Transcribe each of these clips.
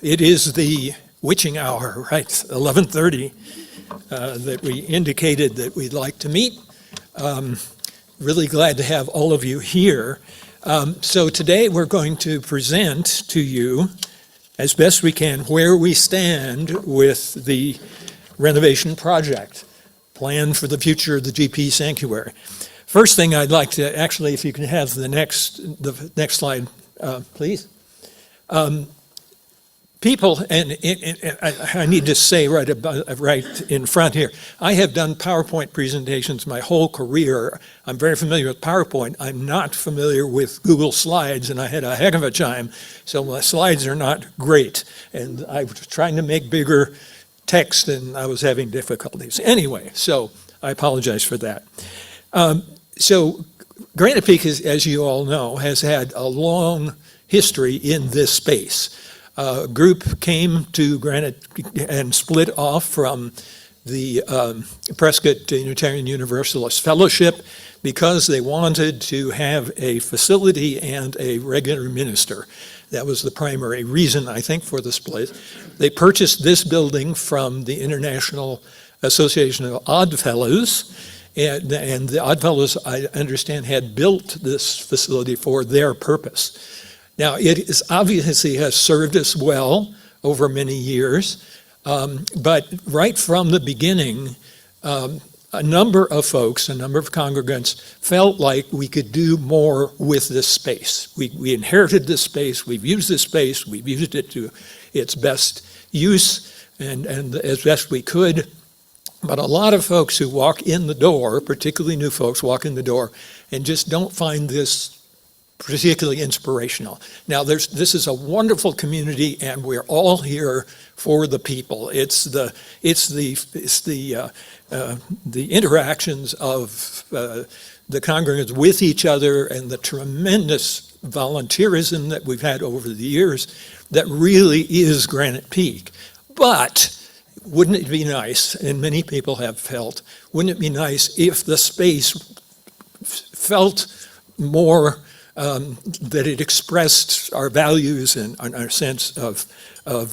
It is the witching hour, right? 11:30 that we indicated that we'd like to meet. Really glad to have all of you here. So today we're going to present to you, as best we can, where we stand with the renovation project, plan for the future of the GP Sanctuary. First thing I'd like to, actually, if you can have the next slide, please. People, and I need to say right in front here, I have done PowerPoint presentations my whole career. I'm very familiar with PowerPoint. I'm not familiar with Google Slides, and I had a heck of a time, so my slides are not great. And I was trying to make bigger text, and I was having difficulties. Anyway, so I apologize for that. So Granite Peak, as you all know, has had a long history in this space. A group came to Granite and split off from the Prescott Unitarian Universalist Fellowship because they wanted to have a facility and a regular minister. That was the primary reason, I think, for the split. They purchased this building from the International Association of Oddfellows, and the Oddfellows, I understand, had built this facility for their purpose. Now, it is obviously has served us well over many years, but right from the beginning, a number of folks, a number of congregants felt like we could do more with this space. We inherited this space, we've used this space, we've used it to its best use and as best we could. But a lot of folks who walk in the door, particularly new folks, walk in the door and just don't find this particularly inspirational. Now, this is a wonderful community, and we're all here for the people. It's the interactions of the congregants with each other and the tremendous volunteerism that we've had over the years that really is Granite Peak. But wouldn't it be nice, and many people have felt, wouldn't it be nice if the space felt more that it expressed our values and our sense of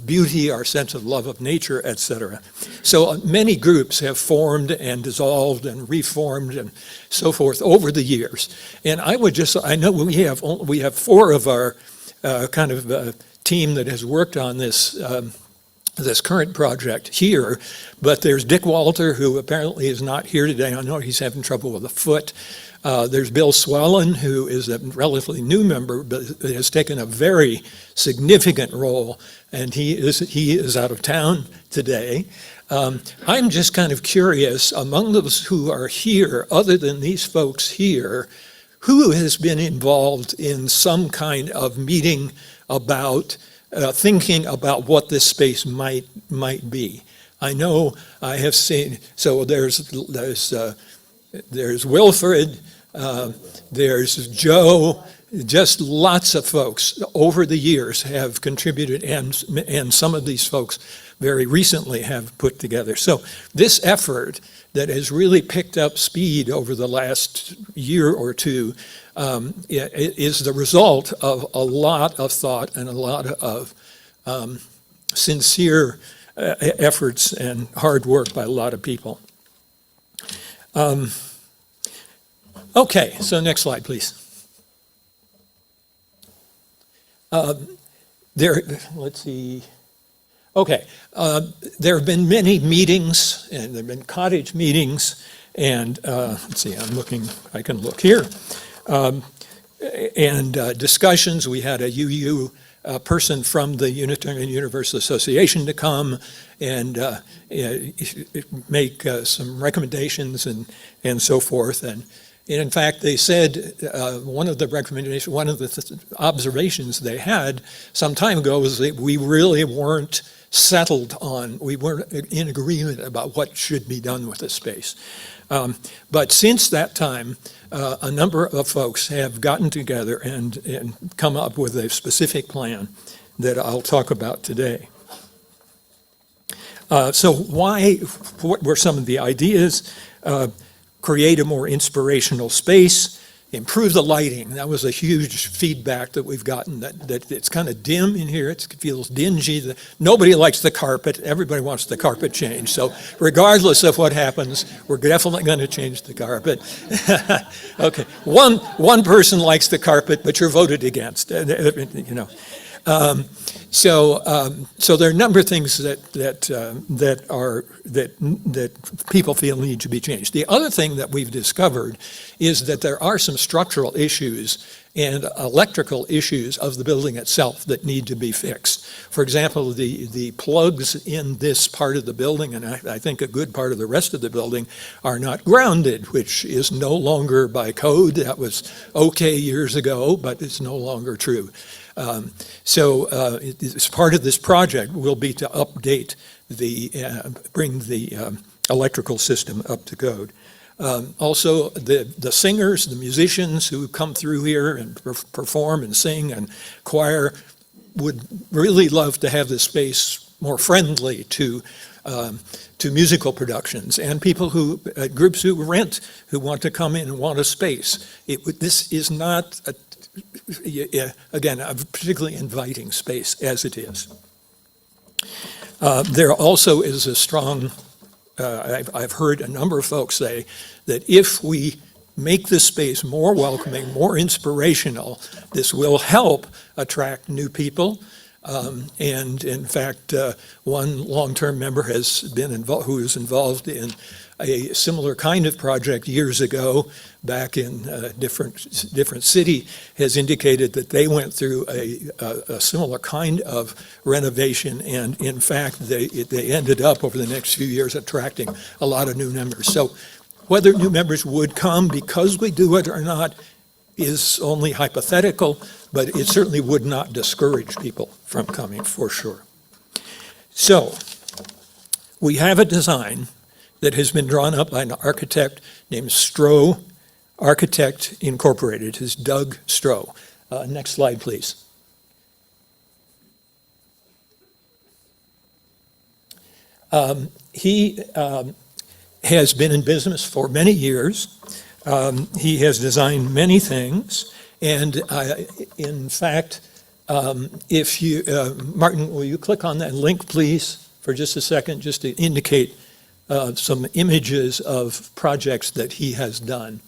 beauty, our sense of love of nature, etc. So many groups have formed and dissolved and reformed and so forth over the years. And I know we have four of our team that has worked on this this current project here, but there's Dick Walter, who apparently is not here today. I know he's having trouble with a foot. There's Bill Swellen, who is a relatively new member, but has taken a very significant role, and he is out of town today. I'm just kind of curious, among those who are here, other than these folks here, who has been involved in some kind of meeting about thinking about what this space might be? I know I have seen, so there's Wilfred, there's Joe, just lots of folks over the years have contributed, and some of these folks very recently have put together. So this effort that has really picked up speed over the last year or two is the result of a lot of thought and a lot of sincere efforts and hard work by a lot of people. Okay, so next slide, please. Let's see. Okay, there have been many meetings, and there have been cottage meetings, and let's see, I can look here, and discussions. We had a UU person from the Unitarian Universalist Association to come and make some recommendations and so forth. And in fact, they said one of the observations they had some time ago was that we really weren't settled on, we weren't in agreement about what should be done with this space. But since that time, a number of folks have gotten together and come up with a specific plan that I'll talk about today. So what were some of the ideas? Create a more inspirational space, improve the lighting. That was a huge feedback that we've gotten, that it's kind of dim in here. It feels dingy. Nobody likes the carpet. Everybody wants the carpet changed. So regardless of what happens, we're definitely going to change the carpet. Okay, one person likes the carpet, but you're voted against, you know. So there are a number of things that people feel need to be changed. The other thing that we've discovered is that there are some structural issues and electrical issues of the building itself that need to be fixed. For example, the plugs in this part of the building, and I think a good part of the rest of the building, are not grounded, which is no longer by code. That was okay years ago, but it's no longer true. As part of this project will be to update bring the electrical system up to code. Also, the singers, the musicians who come through here and perform and sing and choir would really love to have this space more friendly to musical productions, and people groups who rent, who want to come in and want a space. This is not again, a particularly inviting space as it is. There also is a strong, I've heard a number of folks say that if we make this space more welcoming, more inspirational, this will help attract new people. And in fact, one long-term member has been who was involved in a similar kind of project years ago, back in a different city, has indicated that they went through a similar kind of renovation, and in fact, they ended up over the next few years attracting a lot of new members. So whether new members would come because we do it or not is only hypothetical, but it certainly would not discourage people from coming, for sure. So we have a design that has been drawn up by an architect named Stroh Architect Incorporated. Is Doug Stroh. Next slide, please. He has been in business for many years. He has designed many things, and in fact, if you, Martin, will you click on that link, please, for just a second, just to indicate some images of projects that he has done.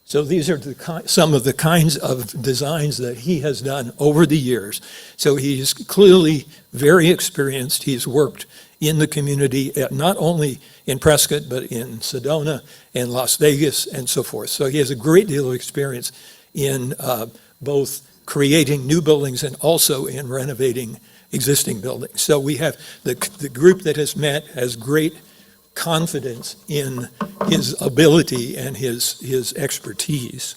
So these are some of the kinds of designs that he has done over the years. So he's clearly very experienced. He's worked in the community, not only in Prescott, but in Sedona and Las Vegas and so forth. So he has a great deal of experience in both creating new buildings and also in renovating existing buildings. So we have the group that has met has great confidence in his ability and his expertise.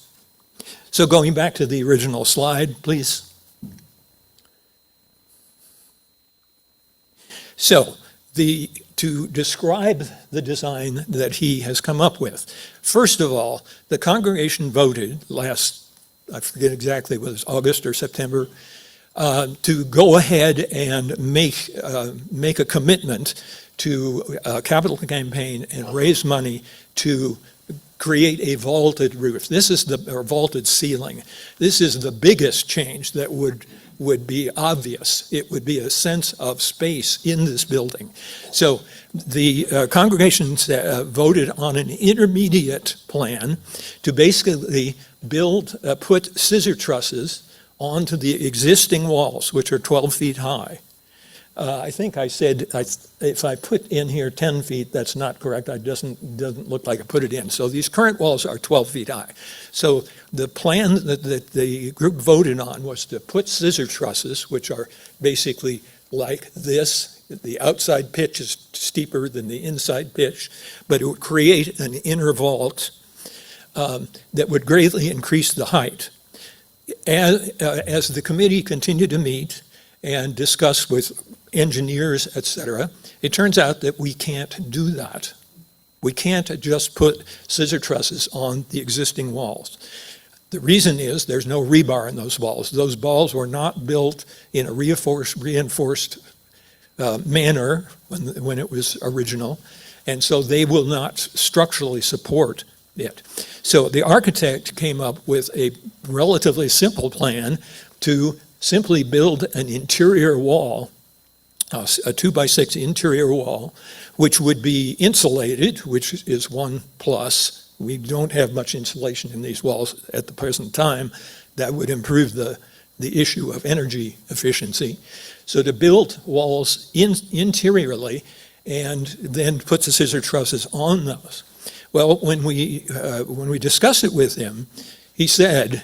So going back to the original slide, please. So to describe the design that he has come up with, first of all, the congregation voted last, I forget exactly whether it was August or September, to go ahead and make a commitment to a capital campaign and raise money to create a vaulted roof. This is or vaulted ceiling. This is the biggest change that would be obvious. It would be a sense of space in this building. So the congregation voted on an intermediate plan to basically put scissor trusses onto the existing walls, which are 12 feet high. I think I said, if I put in here 10 feet, that's not correct. It doesn't look like I put it in. So these current walls are 12 feet high. So the plan that the group voted on was to put scissor trusses, which are basically like this. The outside pitch is steeper than the inside pitch, but it would create an inner vault that would greatly increase the height. As the committee continued to meet and discuss with engineers, et cetera, it turns out that we can't do that. We can't just put scissor trusses on the existing walls. The reason is there's no rebar in those walls. Those walls were not built in a reinforced manner when it was original, and so they will not structurally support it. So the architect came up with a relatively simple plan to simply build an interior wall, a 2x6 interior wall, which would be insulated, which is one plus. We don't have much insulation in these walls at the present time. That would improve the issue of energy efficiency. So to build walls interiorly and then put the scissor trusses on those. Well, when we discussed it with him, he said,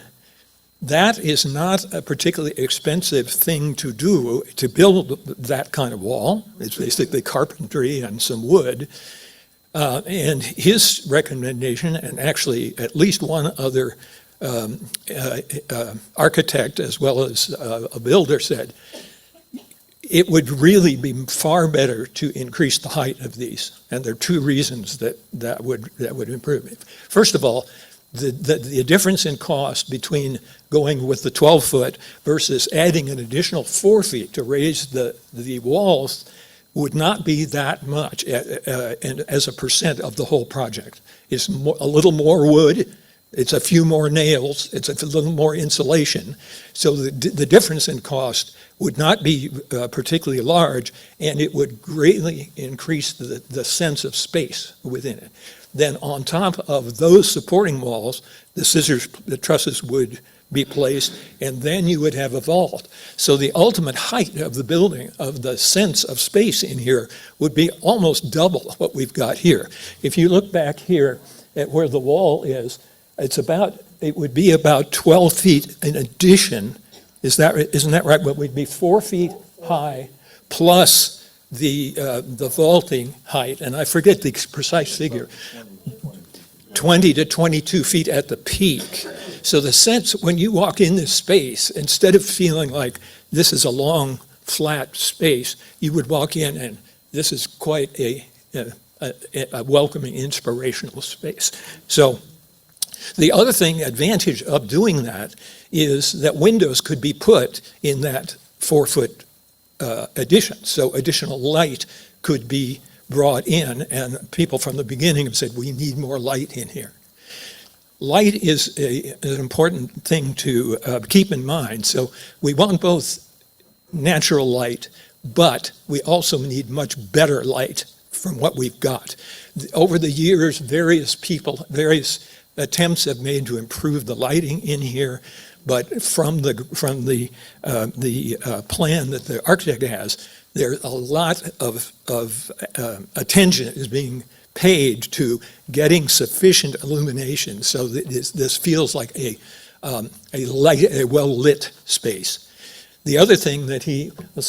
that is not a particularly expensive thing to do, to build that kind of wall. It's basically carpentry and some wood. And his recommendation, and actually at least one other architect as well as a builder said, it would really be far better to increase the height of these. And there are two reasons that would improve it. First of all, the difference in cost between going with the 12-foot versus adding an additional 4 feet to raise the walls would not be that much and as a percent of the whole project. It's a little more wood, it's a few more nails, it's a little more insulation. So the difference in cost would not be particularly large, and it would greatly increase the sense of space within it. Then on top of those supporting walls, the trusses would be placed, and then you would have a vault. So the ultimate height of the building, of the sense of space in here, would be almost double what we've got here. If you look back here at where the wall is, it would be about 12 feet in addition. Isn't that right? But we'd be 4 feet high plus the vaulting height, and I forget the precise figure, 20 to 22 feet at the peak. So the sense when you walk in this space, instead of feeling like this is a long, flat space, you would walk in and this is quite a welcoming, inspirational space. So the other advantage of doing that is that windows could be put in that 4-foot addition. So additional light could be brought in, and people from the beginning have said, we need more light in here. Light is an important thing to keep in mind. So we want both natural light, but we also need much better light from what we've got. Over the years, various attempts have made to improve the lighting in here, but from the plan that the architect has, there's a lot of attention is being paid to getting sufficient illumination so that this feels like a well-lit space. The other thing that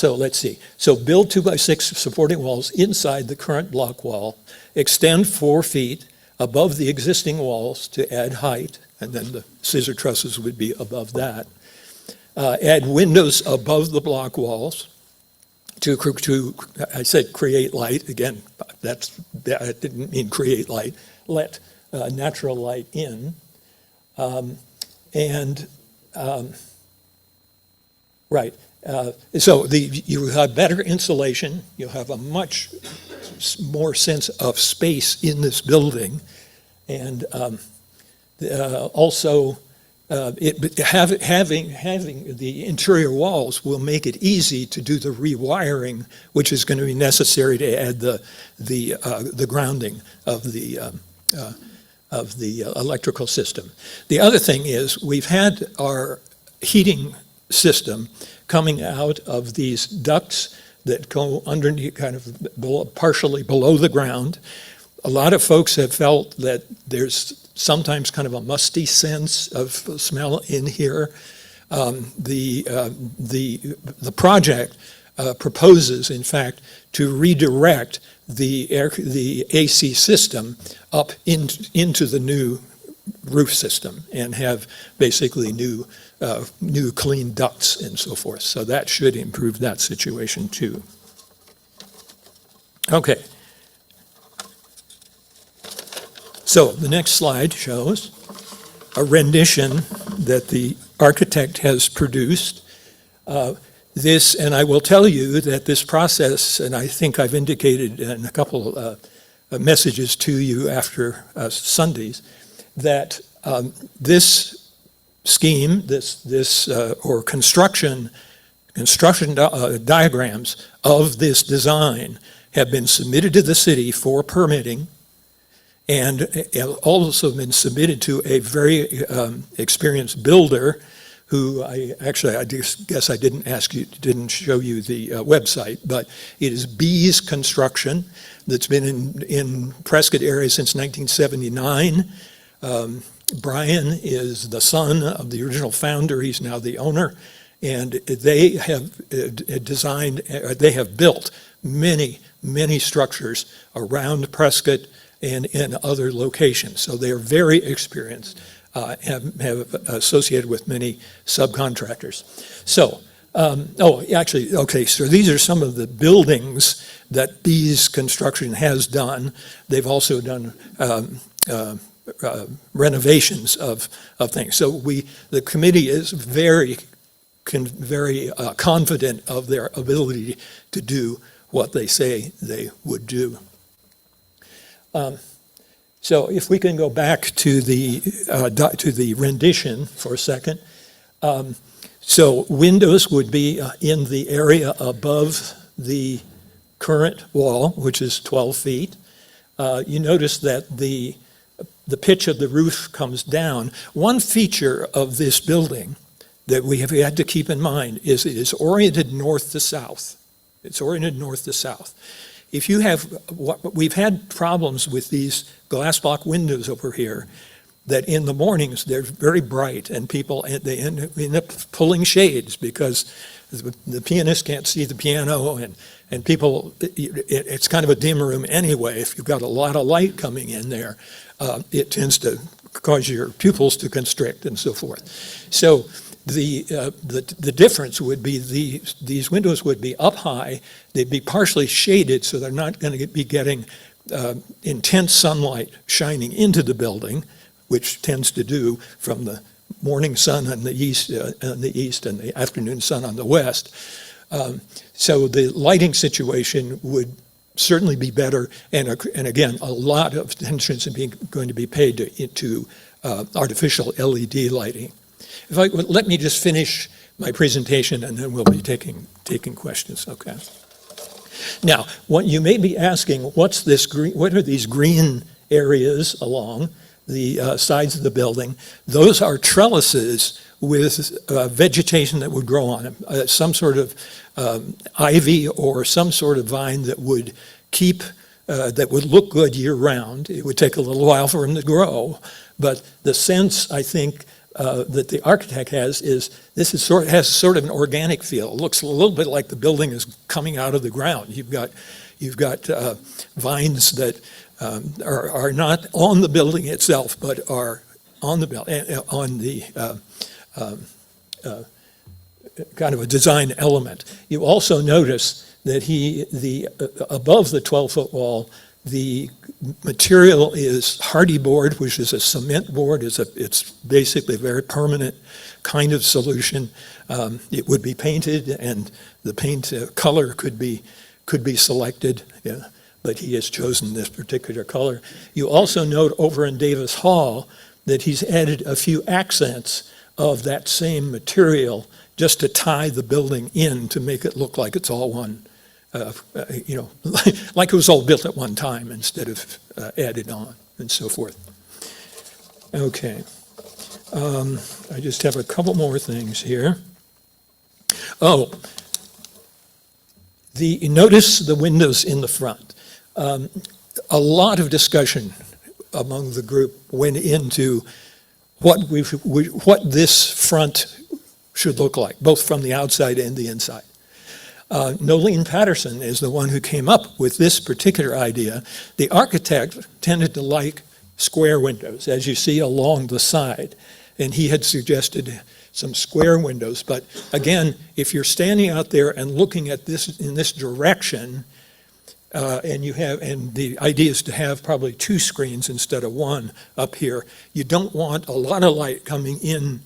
let's see. So build 2x6 supporting walls inside the current block wall, extend 4 feet above the existing walls to add height, and then the scissor trusses would be above that. Add windows above the block walls to I said create light. Again, that didn't mean create light. Let natural light in. Right. So you have better insulation. You have a much more sense of space in this building, and also having the interior walls will make it easy to do the rewiring, which is going to be necessary to add the grounding of the electrical system. The other thing is we've had our heating system coming out of these ducts that go underneath, kind of partially below the ground. A lot of folks have felt that there's sometimes kind of a musty sense of smell in here. The project proposes, in fact, to redirect the AC system up into the new roof system and have basically new clean ducts and so forth. So that should improve that situation too. Okay. So the next slide shows a rendition that the architect has produced. And I will tell you that this process, and I think I've indicated in a couple messages to you after Sundays, that this scheme, or construction diagrams of this design have been submitted to the city for permitting, and have also been submitted to a very experienced builder who I guess I didn't show you the website, but it is Bees Construction that's been in Prescott area since 1979. Brian is the son of the original founder. He's now the owner, and they have built many structures around Prescott and in other locations. So they are very experienced. Have associated with many subcontractors. So, so these are some of the buildings that Bees Construction has done. They've also done renovations of things. So the committee is very confident of their ability to do what they say they would do. So if we can go back to the rendition for a second. So windows would be in the area above the current wall, which is 12 feet. You notice that the pitch of the roof comes down. One feature of this building that we have had to keep in mind is it is oriented north to south. It's oriented north to south. If you have, we've had problems with these glass block windows over here, that in the mornings they're very bright and they end up pulling shades because the pianist can't see the piano and people, it's kind of a dim room anyway. If you've got a lot of light coming in there, it tends to cause your pupils to constrict and so forth. So the difference would be these windows would be up high, they'd be partially shaded so they're not going to be getting intense sunlight shining into the building, which tends to do from the morning sun on the east and the afternoon sun on the west. So the lighting situation would certainly be better, and again, a lot of attention is going to be paid to artificial LED lighting. Let me just finish my presentation, and then we'll be taking questions. Okay. Now, what you may be asking, what are these green areas along the sides of the building? Those are trellises with vegetation that would grow on them, some sort of ivy or some sort of vine that would that would look good year round. It would take a little while for them to grow, but the sense, I think, that the architect has is this has sort of an organic feel. It looks a little bit like the building is coming out of the ground. You've got vines that are not on the building itself, but are on the kind of a design element. You also notice that above the 12-foot wall, the material is hardy board, which is a cement board. It's basically a very permanent kind of solution. It would be painted, and the paint color could be selected, yeah, but he has chosen this particular color. You also note over in Davis Hall that he's added a few accents of that same material just to tie the building in to make it look like it's all one. Like it was all built at one time instead of added on and so forth. Okay. I just have a couple more things here. Oh, notice the windows in the front. A lot of discussion among the group went into what this front should look like, both from the outside and the inside. Nolene Patterson is the one who came up with this particular idea. The architect tended to like square windows, as you see along the side, and he had suggested some square windows. But again, if you're standing out there and looking at this in this direction, and the idea is to have probably 2 screens instead of 1 up here. You don't want a lot of light coming in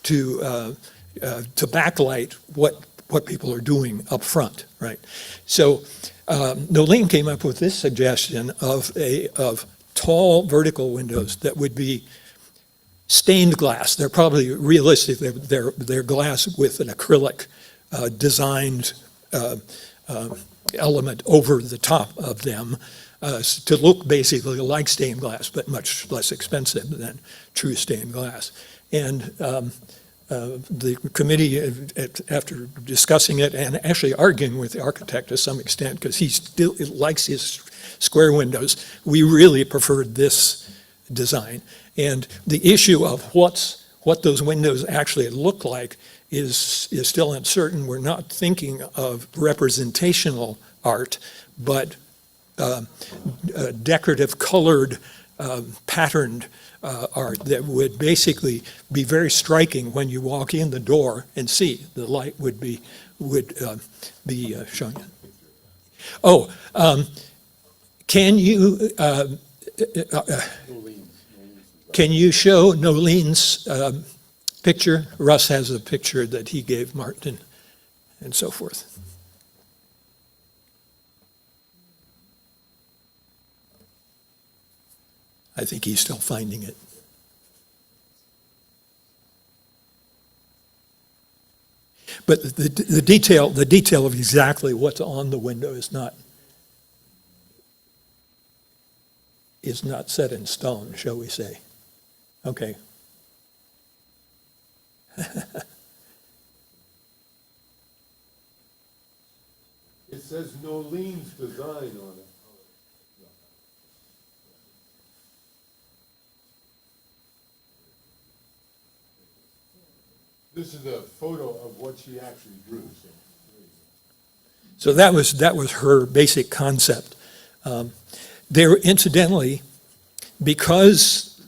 to backlight what people are doing up front, right? So Nolene came up with this suggestion of tall vertical windows that would be stained glass. They're probably realistic. They're glass with an acrylic designed element over the top of them to look basically like stained glass, but much less expensive than true stained glass. And the committee, after discussing it and actually arguing with the architect to some extent, because he still likes his square windows, we really preferred this design. And the issue of what those windows actually look like is still uncertain. We're not thinking of representational art, but decorative, colored, patterned art that would basically be very striking when you walk in the door and see. The light would be showing you. Oh, can you show Nolene's picture? Russ has a picture that he gave Martin and so forth. I think he's still finding it. But the detail of exactly what's on the window is not set in stone, shall we say. Okay. It says Nolene's design on it. This is a photo of what she actually drew. So that was her basic concept. There, incidentally, because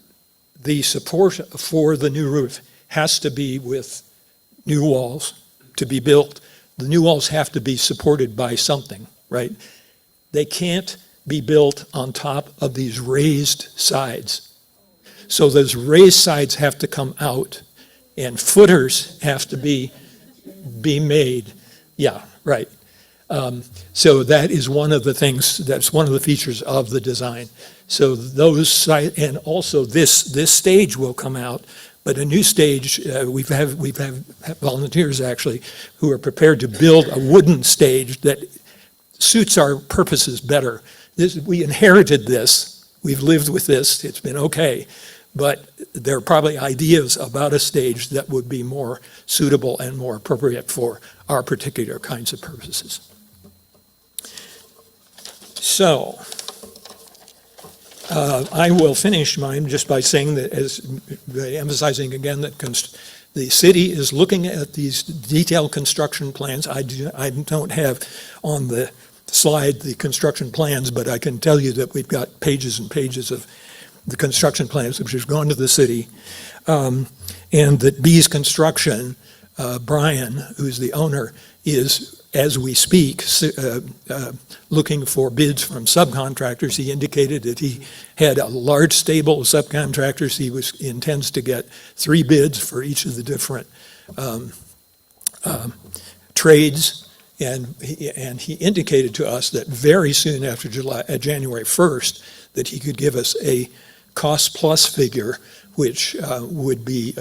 the support for the new roof has to be with new walls to be built, the new walls have to be supported by something, right? They can't be built on top of these raised sides. So those raised sides have to come out, and footers have to be made. Yeah, right. So that is one of the things, that's one of the features of the design. So those sides, and also this stage will come out, but a new stage, we've had volunteers actually who are prepared to build a wooden stage that suits our purposes better. We inherited this, we've lived with this, it's been okay, but there are probably ideas about a stage that would be more suitable and more appropriate for our particular kinds of purposes. So, I will finish mine just by saying that, emphasizing again that the city is looking at these detailed construction plans. I don't have on the slide the construction plans, but I can tell you that we've got pages and pages of the construction plans which have gone to the city, and that B's Construction, Brian, who's the owner, is, as we speak, looking for bids from subcontractors. He indicated that he had a large stable of subcontractors. He intends to get 3 bids for each of the different trades, and he indicated to us that very soon after January 1st, that he could give us a cost plus figure, which would be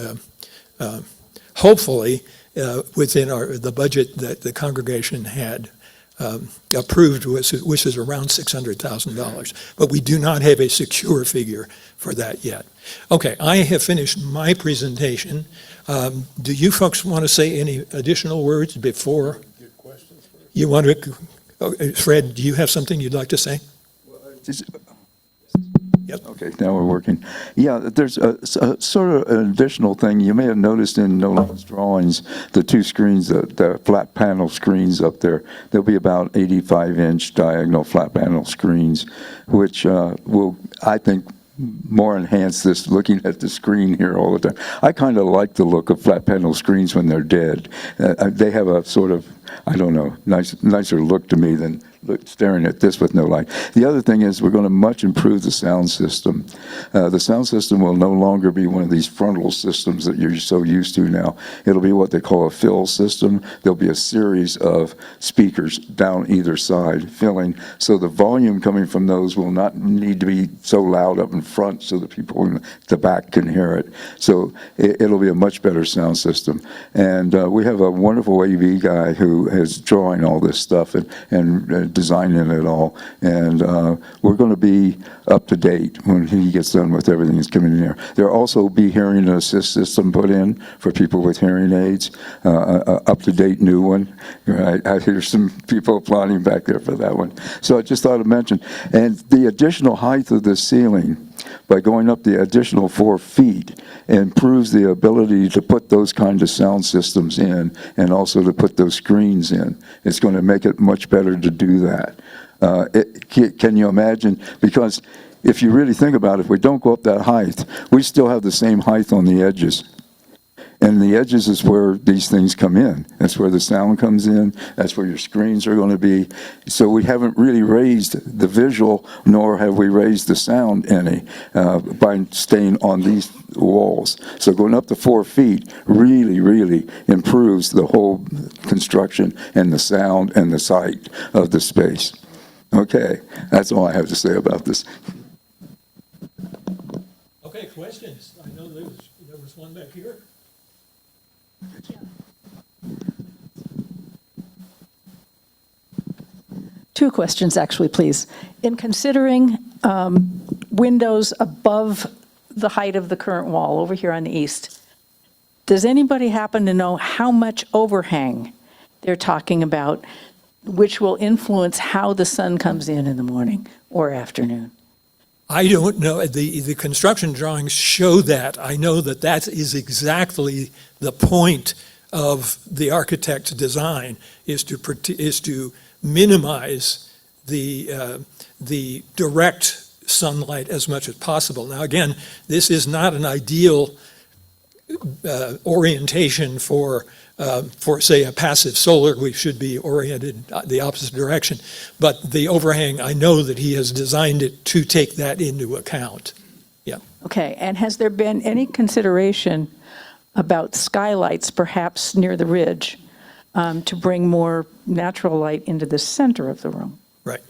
hopefully within the budget that the congregation had approved, which is around $600,000. But we do not have a secure figure for that yet. Okay, I have finished my presentation. Do you folks want to say any additional words before? Get questions first. You want to, Fred, do you have something you'd like to say? Yep. Okay, now we're working. Yeah, there's a sort of an additional thing. You may have noticed in Nolan's drawings, the 2 screens, the flat panel screens up there. There'll be about 85-inch diagonal flat panel screens, which will, I think, more enhance this, looking at the screen here all the time. I kind of like the look of flat panel screens when they're dead. They have a sort of I don't know, nicer look to me than staring at this with no light. The other thing is we're going to much improve the sound system. The sound system will no longer be one of these frontal systems that you're so used to now. It'll be what they call a fill system. There'll be a series of speakers down either side filling, so the volume coming from those will not need to be so loud up in front so that people in the back can hear it. So it'll be a much better sound system. And we have a wonderful AV guy who is drawing all this stuff and designing it all. And we're going to be up to date when he gets done with everything that's coming in here. There'll also be hearing assist system put in for people with hearing aids, up-to-date new one. I hear some people applauding back there for that one. So I just thought I'd mention. And the additional height of the ceiling, by going up the additional 4 feet, improves the ability to put those kind of sound systems in and also to put those screens in. It's going to make it much better to do that. Can you imagine? Because if you really think about it, if we don't go up that height, we still have the same height on the edges. And the edges is where these things come in. That's where the sound comes in. That's where your screens are going to be. So we haven't really raised the visual, nor have we raised the sound any by staying on these walls. So going up to 4 feet really, really improves the whole construction and the sound and the sight of the space. Okay, that's all I have to say about this. Okay, questions? I know there was one back here. Two questions, actually, please. In considering windows above the height of the current wall over here on the east, does anybody happen to know how much overhang they're talking about, which will influence how the sun comes in the morning or afternoon? I don't know. The construction drawings show that. I know that that is exactly the point of the architect's design, is to minimize the direct sunlight as much as possible. Now, again, this is not an ideal orientation for say a passive solar. We should be oriented the opposite direction. But the overhang, I know that he has designed it to take that into account. Yeah. Okay, and has there been any consideration about skylights, perhaps near the ridge, to bring more natural light into the center of the room? Right.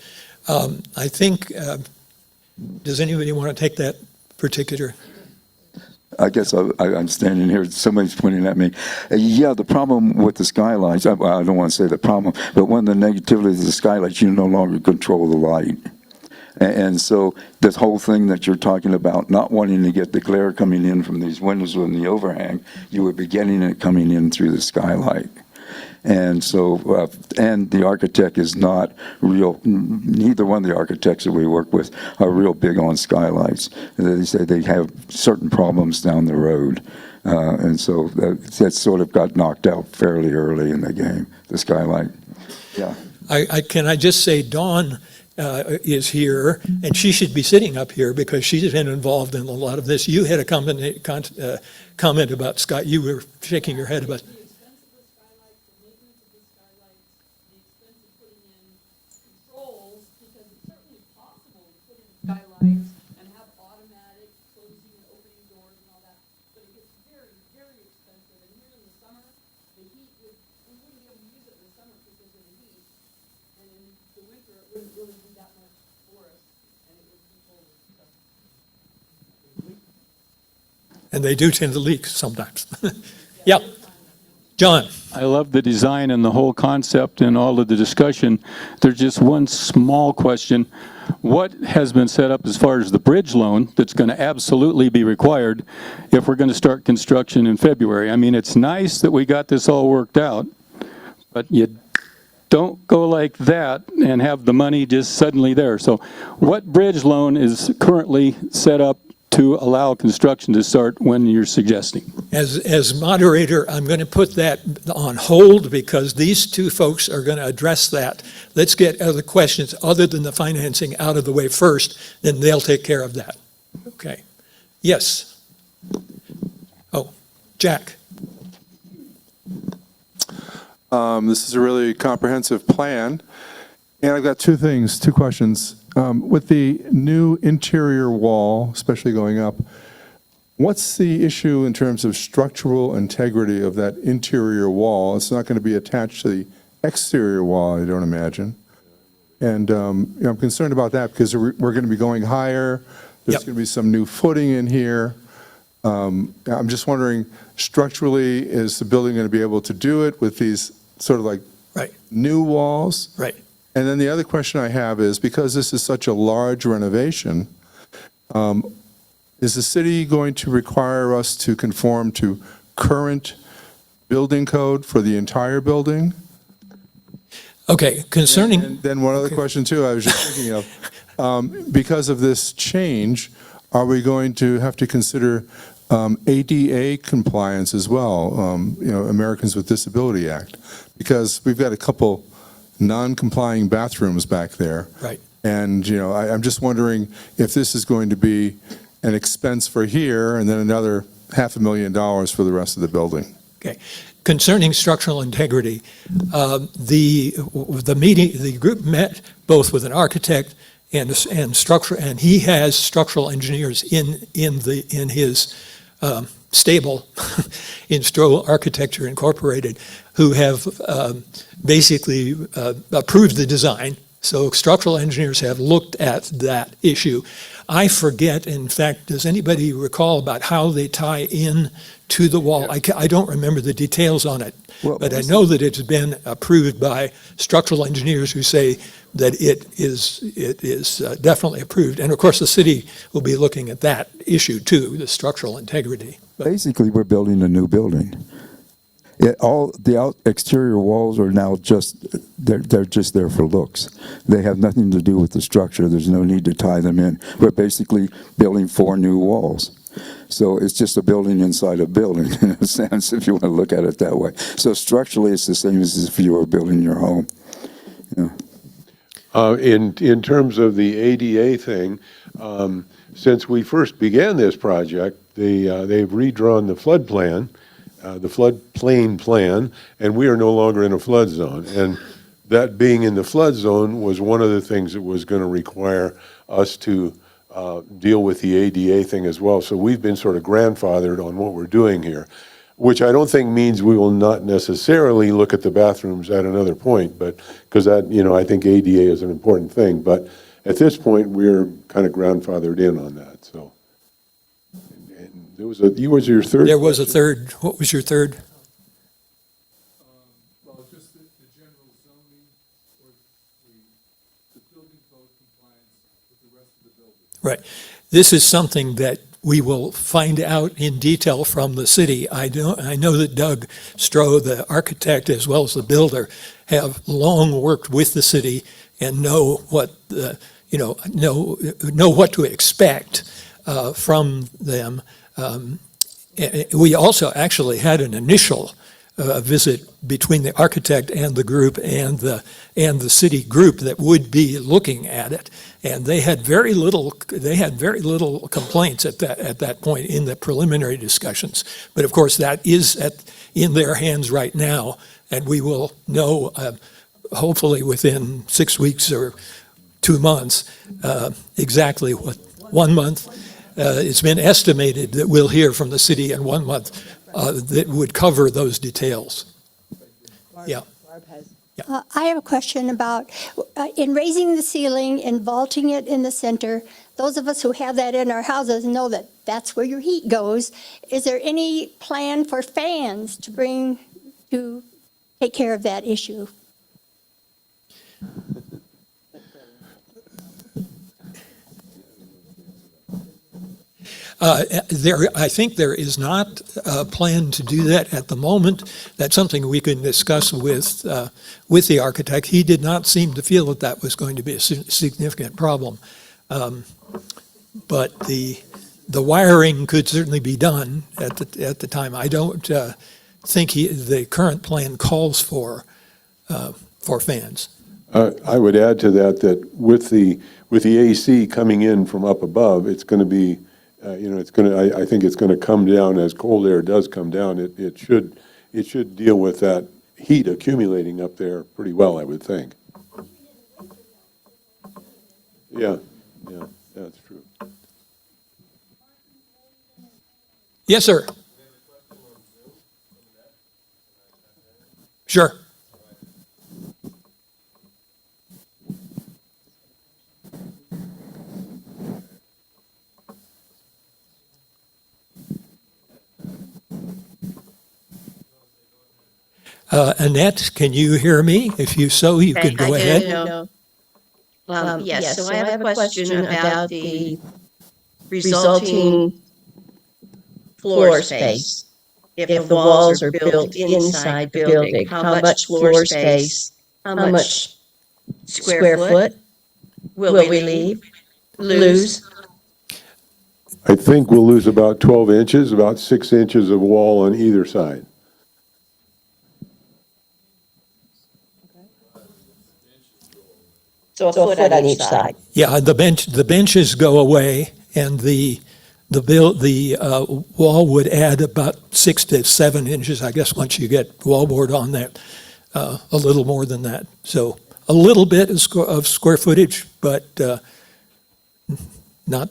I think, does anybody want to take that particular? I guess I'm standing here, somebody's pointing at me. Yeah, the problem with the skylights, I don't want to say the problem, but one of the negativities of the skylights, you no longer control the light. And so this whole thing that you're talking about, not wanting to get the glare coming in from these windows with the overhang, you would be getting it coming in through the skylight. And so, and the architect is not real, neither one of the architects that we work with are real big on skylights. They say they have certain problems down the road. And so that sort of got knocked out fairly early in the game, the skylight. Yeah. Can I just say Dawn is here, and she should be sitting up here because she's been involved in a lot of this. You had a comment about sky. You were shaking your head about. Skylights and have automatic closing and opening doors and all that, but it gets very, very expensive. And here in the summer, the heat we wouldn't be able to use it in the summer because of the heat, and in the winter it wouldn't really be that much for us, and it would be cold. And they do tend to leak sometimes. Yeah. John. I love the design and the whole concept and all of the discussion. There's just one small question. What has been set up as far as the bridge loan that's going to absolutely be required if we're going to start construction in February? I mean, it's nice that we got this all worked out, but you don't go like that and have the money just suddenly there. So what bridge loan is currently set up to allow construction to start when you're suggesting? As moderator, I'm going to put that on hold because these two folks are going to address that. Let's get other questions other than the financing out of the way first, then they'll take care of that. Okay. Yes. Oh, Jack. This is a really comprehensive plan. And I've got two questions. With the new interior wall, especially going up, what's the issue in terms of structural integrity of that interior wall? It's not going to be attached to the exterior wall, I don't imagine. And I'm concerned about that because we're going to be going higher. There's Yep. going to be some new footing in here. I'm just wondering, structurally, is the building going to be able to do it with these sort of like Right, new walls? right. And then the other question I have is, because this is such a large renovation, is the city going to require us to conform to current building code for the entire building? Okay, concerning, And then one other question too, I was just thinking of, because of this change, are we going to have to consider ADA compliance as well, Americans with Disability Act? Because we've got a couple non-complying bathrooms back there. right. And, I'm just wondering if this is going to be an expense for here and then another $500,000 for the rest of the building. Okay. Concerning structural integrity, the group met both with an architect and he has structural engineers in his stable in Stroh Architecture Incorporated, who have basically approved the design. So structural engineers have looked at that issue. I forget, in fact, does anybody recall about how they tie in to the wall? I don't remember the details on it, Well, but I know that it's been approved by structural engineers who say that it is definitely approved. And of course, the city will be looking at that issue too, the structural integrity. But Basically, we're building a new building. All the exterior walls are now they're just there for looks. They have nothing to do with the structure. There's no need to tie them in. We're basically building 4 new walls. So it's just a building inside a building, in a sense, if you want to look at it that way. So structurally, it's the same as if you were building your home. In terms of the ADA thing, since we first began this project, they've redrawn the flood plan, the floodplain plan, and we are no longer in a flood zone. And that being in the flood zone was one of the things that was going to require us to deal with the ADA thing as well. So we've been sort of grandfathered on what we're doing here, which I don't think means we will not necessarily look at the bathrooms at another point, but because that, I think ADA is an important thing. But at this point, we're kind of grandfathered in on that. So, and there was was your third? there was a third, what was your third? Well, just the general zoning or the building code compliance with the rest of the building. Right. This is something that we will find out in detail from the city. I know that Doug Stroh, the architect, as well as the builder, have long worked with the city and know what know what to expect from them. We also actually had an initial visit between the architect and the group and the city group that would be looking at it, and they had very little complaints at that point in the preliminary discussions. But of course, that is in their hands right now, and we will know hopefully within 6 weeks or 2 months exactly what 1 month. It's been estimated that we'll hear from the city in 1 month that would cover those details. Yeah. I have a question about, in raising the ceiling and vaulting it in the center, those of us who have that in our houses know that that's where your heat goes. Is there any plan for fans to take care of that issue? I think there is not a plan to do that at the moment. That's something we can discuss with the architect. He did not seem to feel that that was going to be a significant problem. But the wiring could certainly be done at the time. I don't think the current plan calls for fans. I would add to that with the AC coming in from up above, it's going to be, I think it's going to come down as cold air does come down. It should deal with that heat accumulating up there pretty well, I would think. Yeah, yeah, that's true. Yes, sir. Sure. Annette, can you hear me? If you so, you can go I ahead. do. Yes, so I have a question about the resulting floor space. If the walls are built inside the building, how much floor space, how much square foot will we lose? I think we'll lose about 12 inches, about 6 inches of wall on either side. So a foot on each side. Yeah, the benches go away, and the wall would add about 6 to 7 inches, I guess, once you get wallboard on that, a little more than that. So a little bit of square footage, but not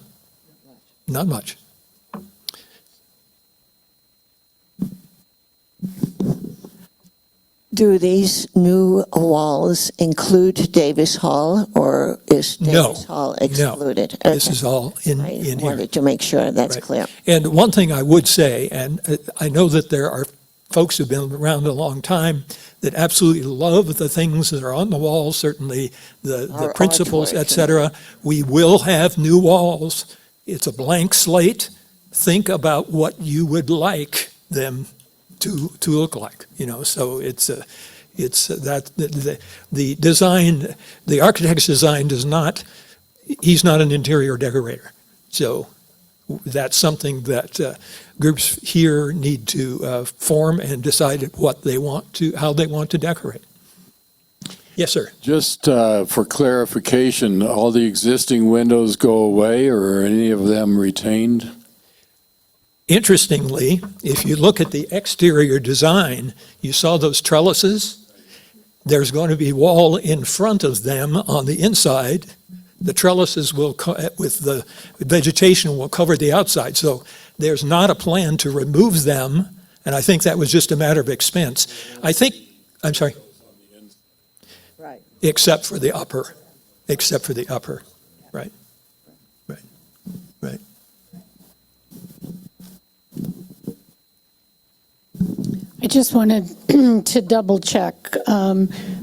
much. Do these new walls include Davis Hall, or is No, Davis Hall excluded? This Okay. is all in I here. wanted to make sure that's Right. clear. And one thing I would say, and I know that there are folks who've been around a long time that absolutely love the things that are on the walls, certainly the Our principles, artwork. et cetera. We will have new walls. It's a blank slate. Think about what you would like them to look like, so it's that the design, the architect's design he's not an interior decorator. So that's something that groups here need to form and decide how they want to decorate. Yes, sir. Just for clarification, all the existing windows go away, or are any of them retained? Interestingly, if you look at the exterior design, you saw those trellises? There's going to be wall in front of them on the inside. The trellises with the vegetation will cover the outside. So there's not a plan to remove them, and I think that was just a matter of expense. I'm sorry. Right. Except for the upper, right. I just wanted to double check.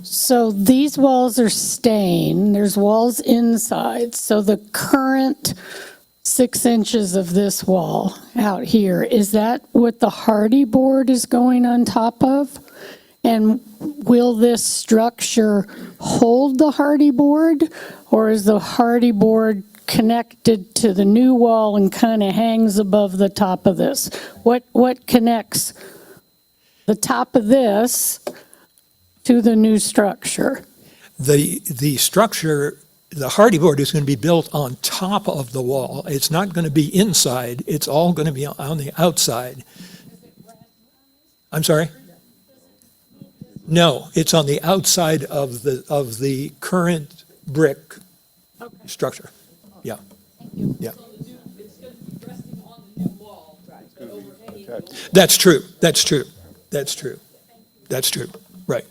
So these walls are staying, there's walls inside, so the current 6 inches of this wall out here, is that what the hardy board is going on top of? And will this structure hold the hardy board, or is the hardy board connected to the new wall and kind of hangs above the top of this? What connects the top of this to the new structure? The structure, the hardy board is going to be built on top of the wall. It's not going to be inside. It's all going to be on the outside. I'm sorry? No, it's on the outside of the current brick structure. Yeah. Yeah. It's going to be resting on the new wall, but overhanging the old. That's true. Right.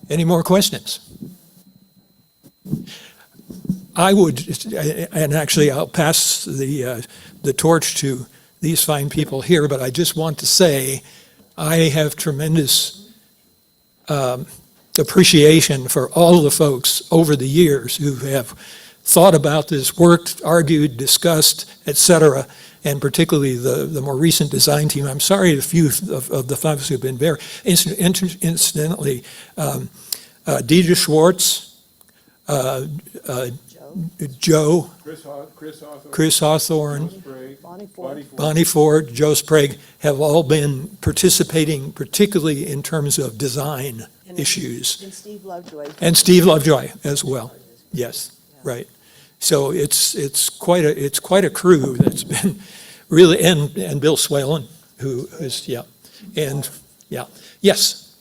Any more questions? I would, and actually I'll pass the torch to these fine people here, but I just want to say I have tremendous appreciation for all the folks over the years who have thought about this, worked, argued, discussed, et cetera, and particularly the more recent design team. I'm sorry a few of the folks who've been very, incidentally, Deidre Schwartz, Joe, Chris Hawthorne, Bonnie Ford, Joe Sprague have all been participating, particularly in terms of design issues. And Steve Lovejoy. And Steve Lovejoy as well. Yes, right. So it's quite a crew that's been really, and Bill Swalen, who is, yeah. And Yeah. Yes.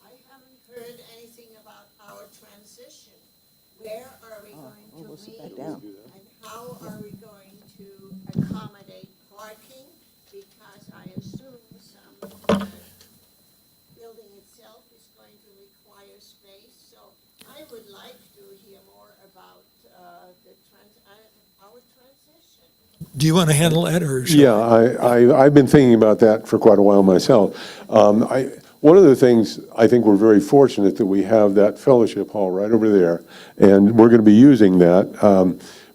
I haven't heard anything about our transition. Where are we going to meet? And how are we going to accommodate parking? Because I assume some building itself is going to require space. So I would like to hear more about our transition. Do you want to handle that, or shall Yeah, I've been thinking about that for quite a while myself. One of the things, I think we're very fortunate that we have that fellowship hall right over there, and we're going to be using that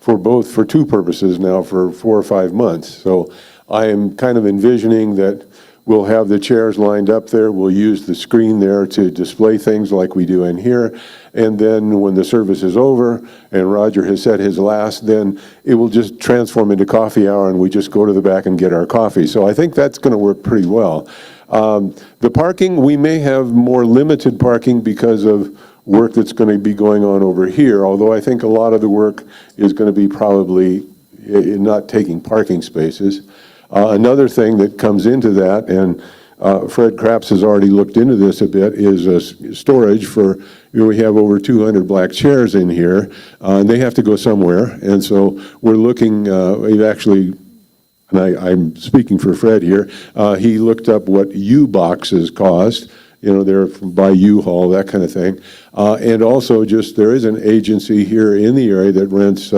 for two purposes now for 4 or 5 months. So I am kind of envisioning that we'll have the chairs lined up there. We'll use the screen there to display things like we do in here. And then when the service is over and Roger has said his last, then it will just transform into coffee hour and we just go to the back and get our coffee. So I think that's going to work pretty well. The parking, we may have more limited parking because of work that's going to be going on over here, although I think a lot of the work is going to be probably not taking parking spaces. Another thing that comes into that, and Fred Krapps has already looked into this a bit, is storage for, we have over 200 black chairs in here, and they have to go somewhere. And so we're looking, we've actually, and I'm speaking for Fred here, he looked up what U-boxes cost. They're by U-Haul, that kind of thing. And also just, there is an agency here in the area that rents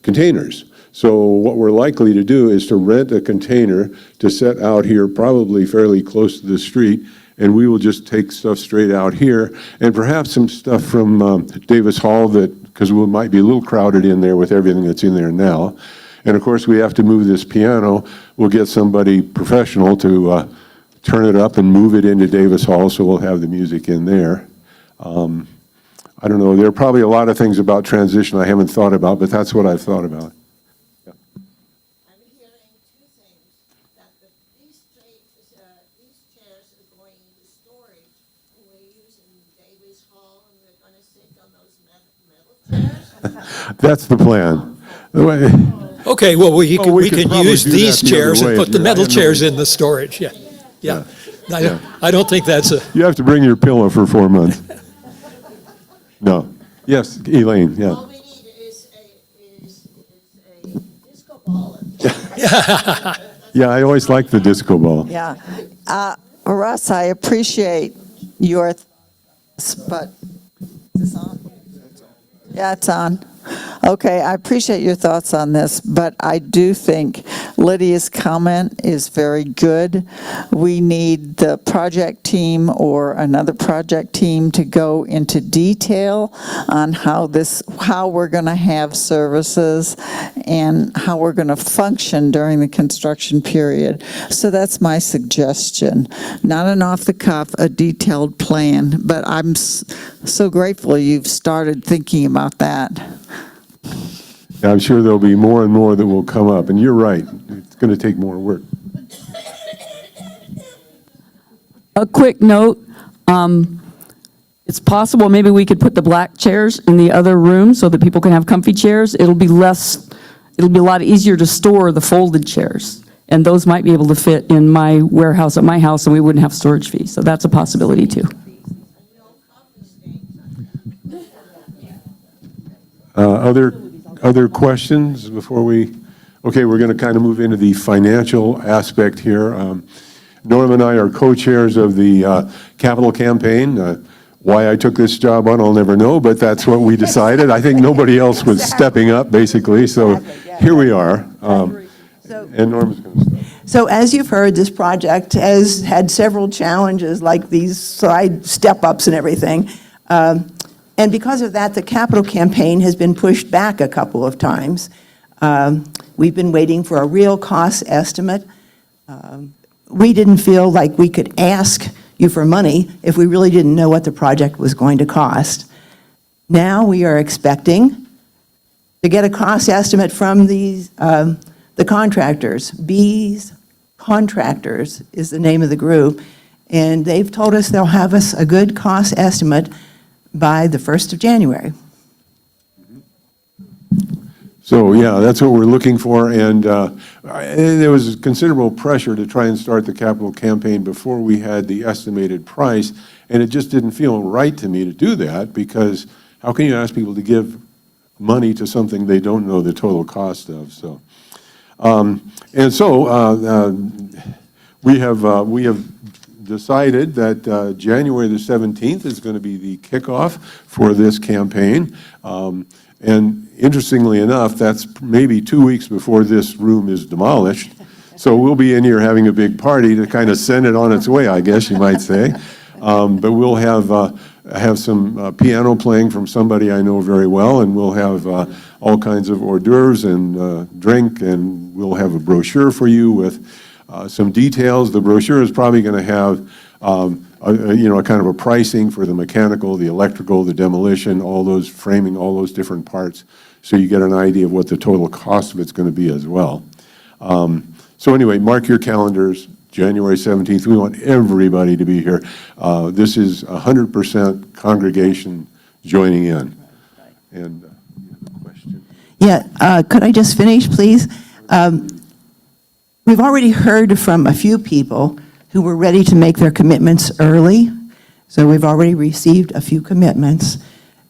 containers. So what we're likely to do is to rent a container to set out here, probably fairly close to the street, and we will just take stuff straight out here, and perhaps some stuff from Davis Hall because we might be a little crowded in there with everything that's in there now. And of course, we have to move this piano. We'll get somebody professional to turn it up and move it into Davis Hall, so we'll have the music in there. I don't know, there are probably a lot of things about transition I haven't thought about, but that's what I've thought about. I'm hearing two things, that these chairs are going into storage, and we're using Davis Hall, and we're going to sit on those metal chairs. That's the plan. Okay, well, we Well, we can could probably use do these that the other chairs and way put if the you- metal I know. chairs in the storage, yeah. Yeah. I don't think that's a, You have to bring your pillow for 4 months. No. Yes, Elaine, yeah. All we need is a disco ball. Yeah, I always like the disco ball. Yeah. Russ, I appreciate your, but, is this on? Yeah, it's on. Okay, I appreciate your thoughts on this, but I do think Lydia's comment is very good. We need the project team or another project team to go into detail on how we're going to have services and how we're going to function during the construction period. So that's my suggestion. Not an off-the-cuff, a detailed plan, but I'm so grateful you've started thinking about that. I'm sure there'll be more and more that will come up, and you're right, it's going to take more work. A quick note, it's possible maybe we could put the black chairs in the other room so that people can have comfy chairs. It'll be a lot easier to store the folded chairs. And those might be able to fit in my warehouse at my house and we wouldn't have storage fees. So that's a possibility too. Other questions before we, okay, we're going to kind of move into the financial aspect here. Norm and I are co-chairs of the capital campaign. Why I took this job on, I'll never know, but that's what we decided. I think nobody else was stepping up, basically, so here we are. And Norm's going to start. So as you've heard, this project has had several challenges, like these side step-ups and everything. And because of that, the capital campaign has been pushed back a couple of times. We've been waiting for a real cost estimate. We didn't feel like we could ask you for money if we really didn't know what the project was going to cost. Now we are expecting to get a cost estimate from the contractors. B's Contractors is the name of the group, and they've told us they'll have us a good cost estimate by the 1st of January. So, yeah, that's what we're looking for, and there was considerable pressure to try and start the capital campaign before we had the estimated price, and it just didn't feel right to me to do that, because how can you ask people to give money to something they don't know the total cost of? So, we have decided that January the 17th is going to be the kickoff for this campaign. And interestingly enough, that's maybe 2 weeks before this room is demolished. So we'll be in here having a big party to kind of send it on its way, I guess you might say. But we'll have some piano playing from somebody I know very well, and we'll have all kinds of hors d'oeuvres and drink, and we'll have a brochure for you with some details. The brochure is probably going to have a kind of a pricing for the mechanical, the electrical, the demolition, all those framing, all those different parts, so you get an idea of what the total cost of it's going to be as well. So anyway, mark your calendars, January 17th. We want everybody to be here. This is 100% congregation joining in. And you have a question? Yeah, could I just finish, please? We've already heard from a few people who were ready to make their commitments early. So we've already received a few commitments.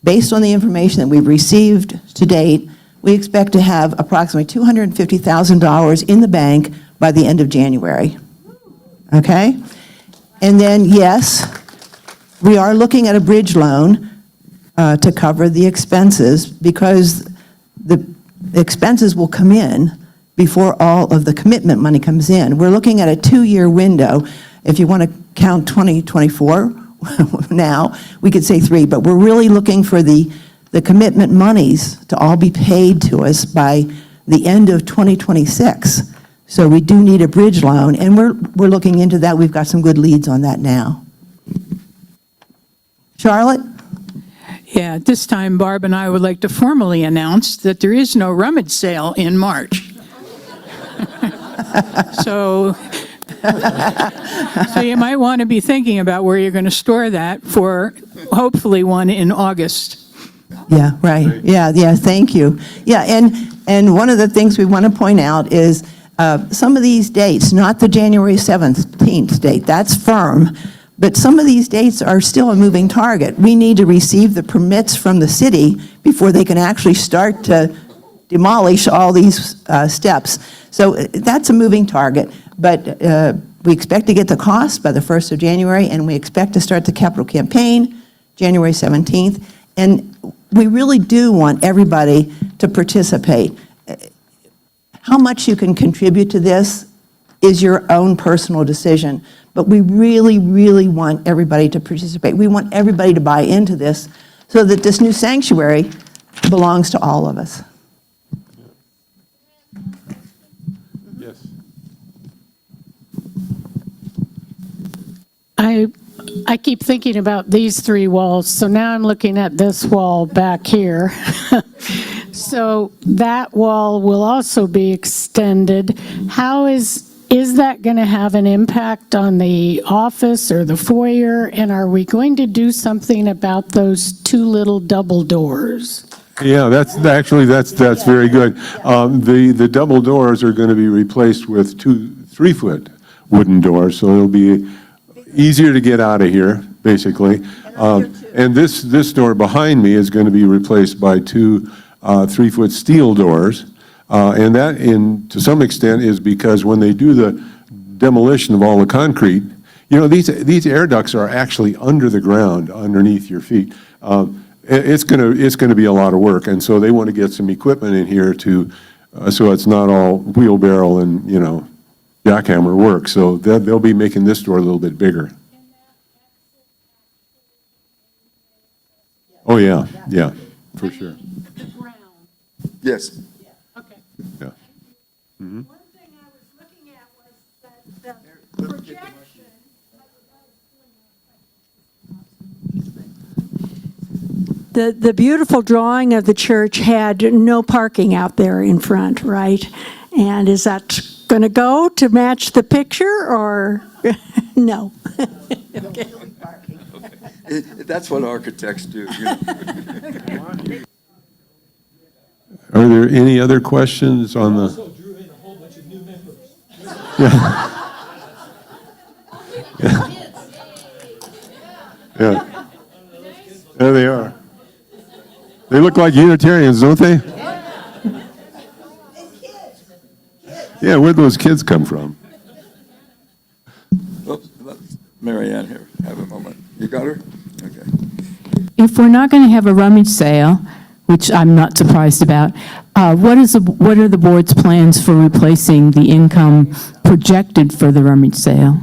Based on the information that we've received to date, we expect to have approximately $250,000 in the bank by the end of January. Okay? And then, yes, we are looking at a bridge loan to cover the expenses, because the expenses will come in before all of the commitment money comes in. We're looking at a 2-year window. If you want to count 2024 now, we could say 3, but we're really looking for the commitment monies to all be paid to us by the end of 2026. So we do need a bridge loan, and we're looking into that. We've got some good leads on that now. Charlotte? Yeah, at this time, Barb and I would like to formally announce that there is no rummage sale in March. So you might want to be thinking about where you're going to store that for hopefully one in August. Yeah, right. Yeah, thank you. Yeah, and one of the things we want to point out is some of these dates, not the January 17th date, that's firm, but some of these dates are still a moving target. We need to receive the permits from the city before they can actually start to demolish all these steps. So that's a moving target, but we expect to get the cost by the 1st of January, and we expect to start the capital campaign January 17th. And we really do want everybody to participate. How much you can contribute to this is your own personal decision, but we really, really want everybody to participate. We want everybody to buy into this so that this new sanctuary belongs to all of us. Yes. I keep thinking about these 3 walls, so now I'm looking at this wall back here. So that wall will also be extended. How is that going to have an impact on the office or the foyer? And are we going to do something about those 2 little double doors? Yeah, that's very good. The double doors are going to be replaced with 2 3-foot wooden doors, so it'll be easier to get out of here, basically. And this door behind me is going to be replaced by 2 3-foot steel doors. And that, to some extent, is because when they do the demolition of all the concrete, you know, these air ducts are actually under the ground, underneath your feet. It's going to be a lot of work, and so they want to get some equipment in here to, so it's not all wheelbarrow and, you know, jackhammer work. So they'll be making this door a little bit bigger. Oh yeah, for sure. Yes. Okay. Yeah. Mm-hmm. One thing I was looking at was that the projection. The beautiful drawing of the church had no parking out there in front, right? And is that going to go to match the picture, or no? Okay. That's what architects do. You know. Are there any other questions on the? Also drew in a whole bunch of new members. Yeah. There they are. They look like Unitarians, don't they? Yeah, where'd those kids come from? Oops, let Mary Ann here, have a moment. You got her? Okay. If we're not going to have a rummage sale, which I'm not surprised about, what are the board's plans for replacing the income projected for the rummage sale?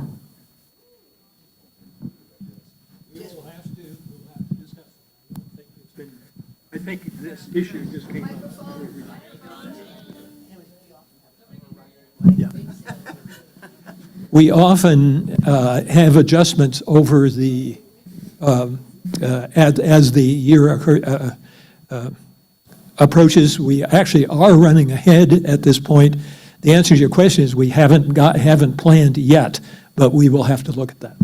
We'll have to discuss. I think this issue just came up. Yeah. We often have adjustments over the, as the year approaches. We actually are running ahead at this point. The answer to your question is we haven't planned yet, but we will have to look at that.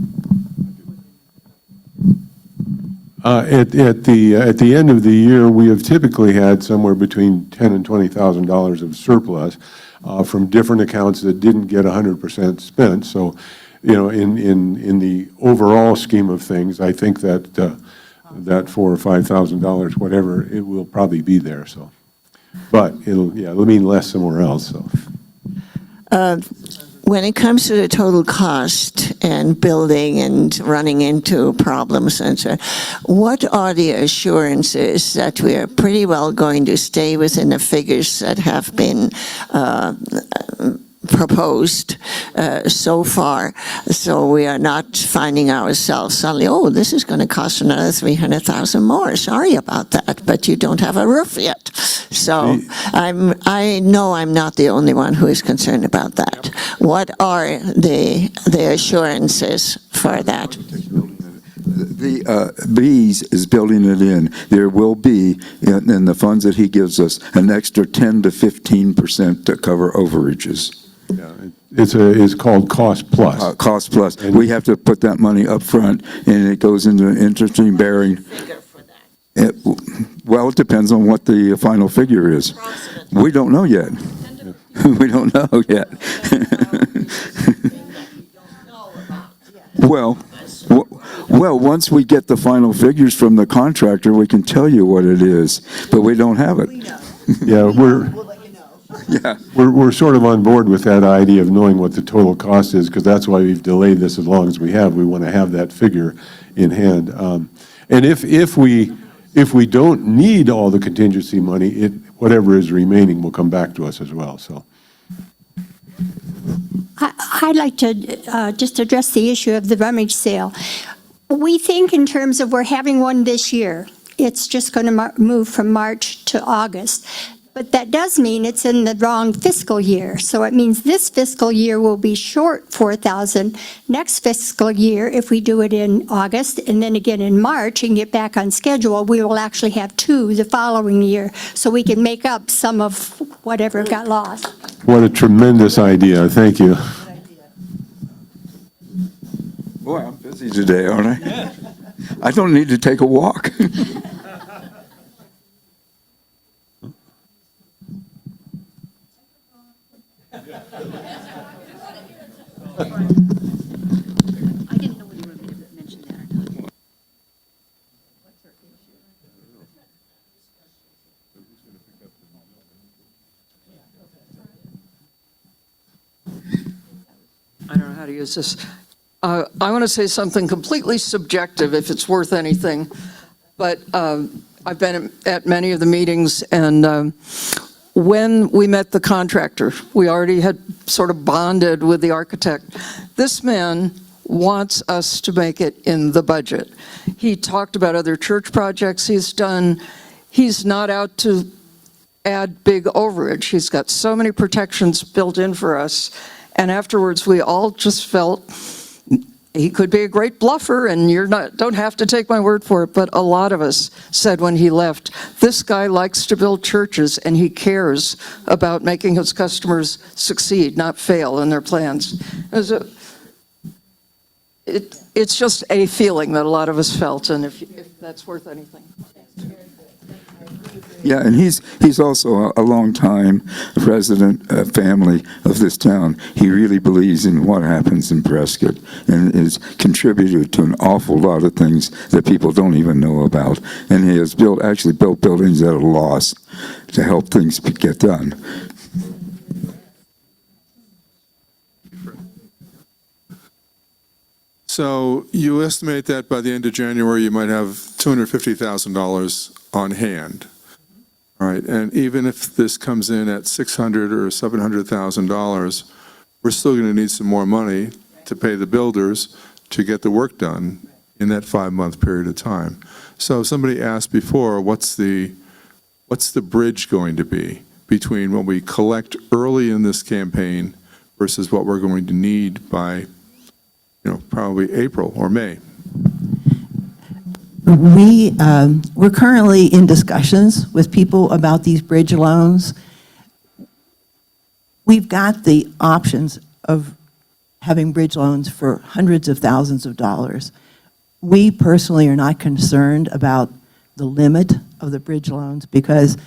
At the end of the year, we have typically had somewhere between $10,000 and $20,000 of surplus from different accounts that didn't get 100% spent. So, you know, in the overall scheme of things, I think that that $4,000 or $5,000, whatever, it will probably be there. So, but it'll mean less somewhere else. So. When it comes to the total cost and building and running into problems and so, what are the assurances that we are pretty well going to stay within the figures that have been proposed so far, so we are not finding ourselves suddenly, oh, this is going to cost another $300,000 more. Sorry about that, but you don't have a roof yet. So I know I'm not the only one who is concerned about that. What are the assurances for that? The B's is building it in. There will be, in the funds that he gives us, an extra 10 to 15% to cover overages. Yeah, it's called cost plus. Cost plus. And we have to put that money up front, and it goes into interest bearing. Well, it depends on what the final figure is. We don't know yet. We don't know yet. Well, once we get the final figures from the contractor, we can tell you what it is, but we don't have it. Yeah, we're sort of on board with that idea of knowing what the total cost is, because that's why we've delayed this as long as we have. We want to have that figure in hand. And if we don't need all the contingency money, whatever is remaining will come back to us as well. So. I'd like to just address the issue of the rummage sale. We think in terms of we're having one this year. It's just going to move from March to August. But that does mean it's in the wrong fiscal year. So it means this fiscal year will be short 4,000. Next fiscal year, if we do it in August and then again in March and get back on schedule, we will actually have 2 the following year. So we can make up some of whatever got lost. What a tremendous idea. Thank you. Boy, I'm busy today, aren't I? Yeah. I don't need to take a walk. I didn't know whether you were going to mention that or not. I don't know how to use this. I want to say something completely subjective, if it's worth anything, but I've been at many of the meetings, and when we met the contractor, we already had sort of bonded with the architect. This man wants us to make it in the budget. He talked about other church projects he's done. He's not out to add big overage. He's got so many protections built in for us. And afterwards, we all just felt he could be a great bluffer, and don't have to take my word for it, but a lot of us said when he left, this guy likes to build churches, and he cares about making his customers succeed, not fail in their plans. It's just a feeling that a lot of us felt, and if that's worth anything. Yeah, and he's also a longtime resident, family of this town. He really believes in what happens in Prescott and has contributed to an awful lot of things that people don't even know about. And he has actually built buildings at a loss to help things get done. So you estimate that by the end of January, you might have $250,000 on hand. All right, and even if this comes in at $600,000 or $700,000, we're still going to need some more money to pay the builders to get the work done in that 5-month period of time. So somebody asked before, what's the bridge going to be between what we collect early in this campaign versus what we're going to need by, probably April or May? We're currently in discussions with people about these bridge loans. We've got the options of having bridge loans for hundreds of thousands of dollars. We personally are not concerned about the limit of the bridge loans because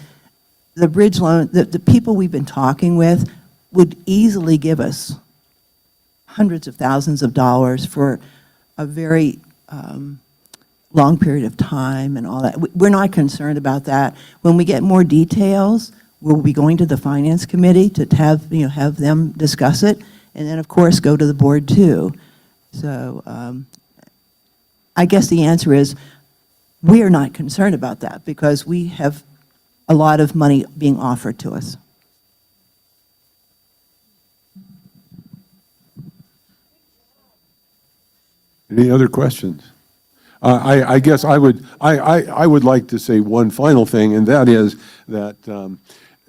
the bridge loan, the people we've been talking with would easily give us hundreds of thousands of dollars for a very long period of time and all that. We're not concerned about that. When we get more details, we'll be going to the Finance Committee to have them discuss it, and then, of course, go to the board, too. So I guess the answer is we are not concerned about that because we have a lot of money being offered to us. Any other questions? I guess I would like to say one final thing, and that is that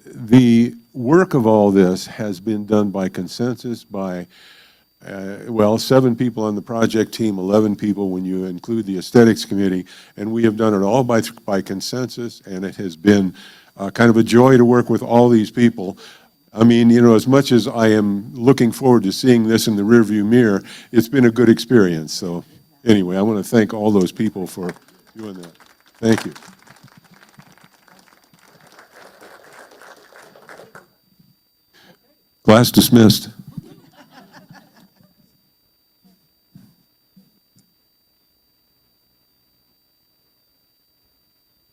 the work of all this has been done by consensus by, 7 people on the project team, 11 people when you include the aesthetics committee, and we have done it all by consensus, and it has been kind of a joy to work with all these people. I mean, as much as I am looking forward to seeing this in the rearview mirror, it's been a good experience. So anyway, I want to thank all those people for doing that. Thank you. Class dismissed.